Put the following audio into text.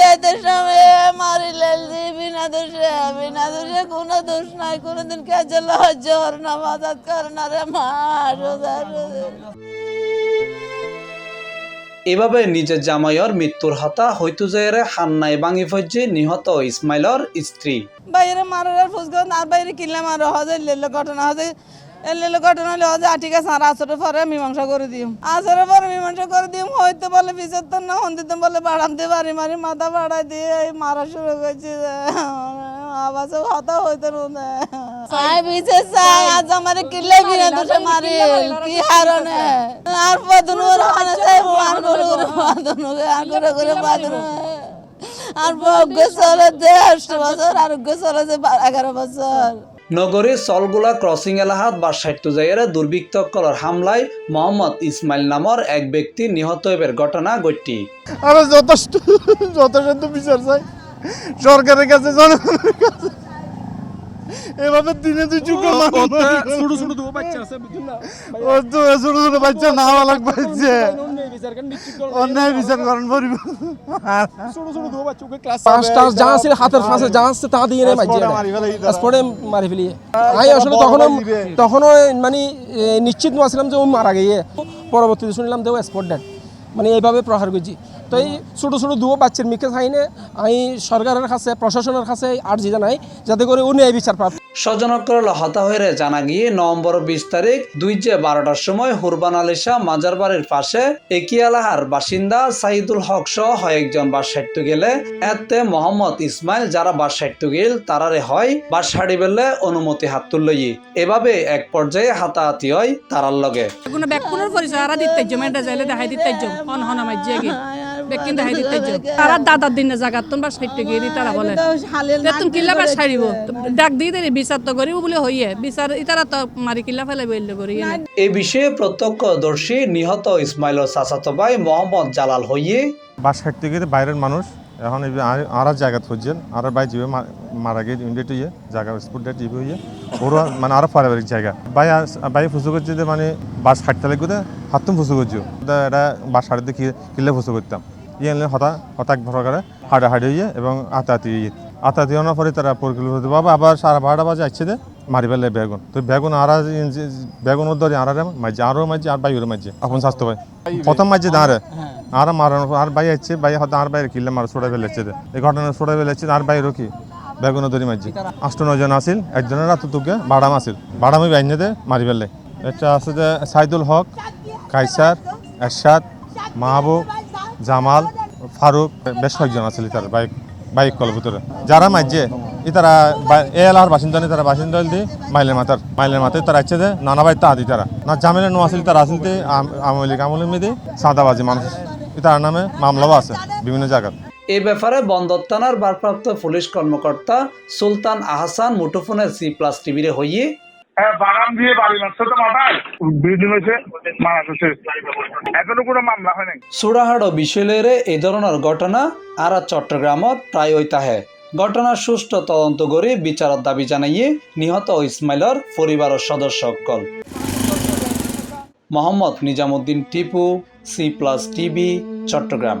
যাইতে সময় মারি লেলছি বিনা দোষে কোনো দোষ নাই, কোনোদিন কাজে লজ্জর না মাদাত করে না রে মা। এভাবে নিজের জামাইয়ের মৃত্যুর হতা হইতু যায়রে হান্নাই ভাঙি ফজ্জে নিহত ইসমাইলর স্ত্রী। বাইরে মারার ফুসগন আর বাইরে কিনলে মারো হজে লেলো ঘটনা হজে এলে ঘটনা হলে হজে ঠিক আছে আর আসরে পরে মীমাংসা করে দিম, আসরে পরে মীমাংসা করে দিম। হইতে বলে বিচার তো না হন্দিতে বলে বাড়ামতে বাড়ি মারি মাথা বাড়াই দিয়ে মারা শুরু করছি। আবাস হতা হইতে বিচার চাই আজ আমার কিনলে বিনা দোষে মারি কি হারনে আর পদন ওরা চাই আর করে আর করে করে বাদন আর ভোগ্য চলে 8 বছর আরোগ্য চলে 11 বছর। নগরীর সলগুলা ক্রসিং এলাহাত বা সাইট্টু জায়গায় দুর্বৃত্তকলের হামলায় মোহাম্মদ ইসমাইল নামের এক ব্যক্তি নিহত হইবার ঘটনা ঘটটি। আরে যথেষ্ট বিচার চাই সরকারের কাছে, জনগণের কাছে। এভাবে দিনে দুই চুকে ছোট ছোট বাচ্চা না লাগ পাইছে অন্যায় বিচার করেন পরিব পাঁচটা যা আছে হাতের ফাঁসে যা আছে তা দিয়ে স্পটে মারি ফেলি। আমি আসলে তখনও মানে নিশ্চিত নছিলাম যে ও মারা গিয়ে, পরবর্তীতে শুনলাম যে ও স্পট ডেড, মানে এইভাবে প্রহার করছি। তো এই ছোটো ছোটো দুটো বাচ্চার মিকে চাইনে আমি সরকারের কাছে প্রশাসনের কাছে আর্জি জানাই যাতে করে ও ন্যায় বিচার পায়। স্বজনকল হতা হয়ে জানা গিয়ে নভেম্বর 20 তারিখ 2:12টার সময় হুরবান আলী শাহ মাজার বাড়ির পাশে একিয়ালাহার বাসিন্দা সাইদুল হক সহ কয়েকজন বাস সাইট্টু গেলে এতে মোহাম্মদ ইসমাইল যারা বাস সাইট্টু গেল তারারে হয় বাস সাড়ি বেলে অনুমতি হাত তুললই। এভাবে এক পর্যায়ে হাতাহাতি হয় তারার লগে। কোনো ব্যাকুনের পরিচয় আরা দিতে জমেটা যাইলে দেখাই দিতে যাও অন হন আমার জায়গা বেকিন দেখাই দিতে যাও তারা দাদার দিনে জায়গা তোম বাস সাইট্টু গিয়ে তারা বলে তুমি কিল্লা বাস সারিব ডাক দিয়ে দেরি বিচার তো করিব বলে হইয়ে বিচার ইতারা তো মারি কিল্লা ফেলে বললে করি। এই বিষয়ে প্রত্যক্ষদর্শী নিহত ইসমাইলের চাচাতো ভাই মোহাম্মদ জালাল হইয়ে বাস হাঁটতে গিয়ে বাইরের মানুষ এখন আর জায়গা খুঁজছেন আর ভাই যাবে মারা গিয়ে ইন্ডিয়েট হইয়ে জায়গা স্পট ডেট যাবে হইয়ে ওরা মানে আরো পারিবারিক জায়গা ভাই ফুসু করছে যে মানে বাস হাঁটতে লাগবে হাতুম ফুসু করছো এটা বাস হাঁটতে কিল্লে ফুসু করতাম ইয়ে হঠাৎ প্রকারে হাঁটাহাঁটি হইয়ে এবং আতাহাতি হওয়ার পরে তারা পরিকল্পিত বাবা আবার 12:30 বাজে আসছে যে মারি ফেলে বেগুন তো বেগুন বেগুনের দরে মাঝে আরো মাঝে আর বাইরে মাঝে আপন স্বাস্থ্য ভাই প্রথম মাঝে দাঁড়ে আর মারানো আর ভাই আসছে ভাই হয়তো আর বাইরে কিনলে মারা ছোড়া ফেলেছে এই ঘটনা ছোড়া ফেলেছে আর বাইরেও কি বেগুনের দড়ি মাঝে 8-9 জন আসিল, একজনের রাত তোকে বাড়াম আসিল বাড়ামি বাইনে দে মারি ফেললে। এটা আছে যে সাইদুল হক, কাইসার, এরশাদ, মাহবুব, জামাল, ফারুক বেশ কয়েকজন আসিল তার বাইক কল ভিতরে যারা মাঝে তারা এলাকার বাসিন্দা তারা বাসিন্দা দিয়ে মাইলের মাথায় তারা ইচ্ছে যে নানা ভাই তা দি তারা না জামিলে নো আসিল তারা আসিল আমলের মেয়েদের সাদাবাজি মানুষ তার নামে মামলাও আছে বিভিন্ন জায়গায়। এই ব্যাপারে বন্দর থানার ভারপ্রাপ্ত পুলিশ কর্মকর্তা সুলতান আহসান মুঠোফোনে C+ টিভিরে হইয়ে বাগান দিয়ে বাড়ি মারছে তো মাথায় বিল্ডিং হয়েছে মারা গেছে এখনো কোনো মামলা হয় নাই। সুরাহাট ও বিশালেরে এই ধরনের ঘটনা আর চট্টগ্রামত প্রায় হইতাহে। ঘটনার সুষ্ঠু তদন্ত করে বিচারের দাবি জানাইয়ে নিহত ইসমাইলের পরিবারের সদস্যসকল। Mohammad Nizamuddin Tipu, C+ TV, Chittagong.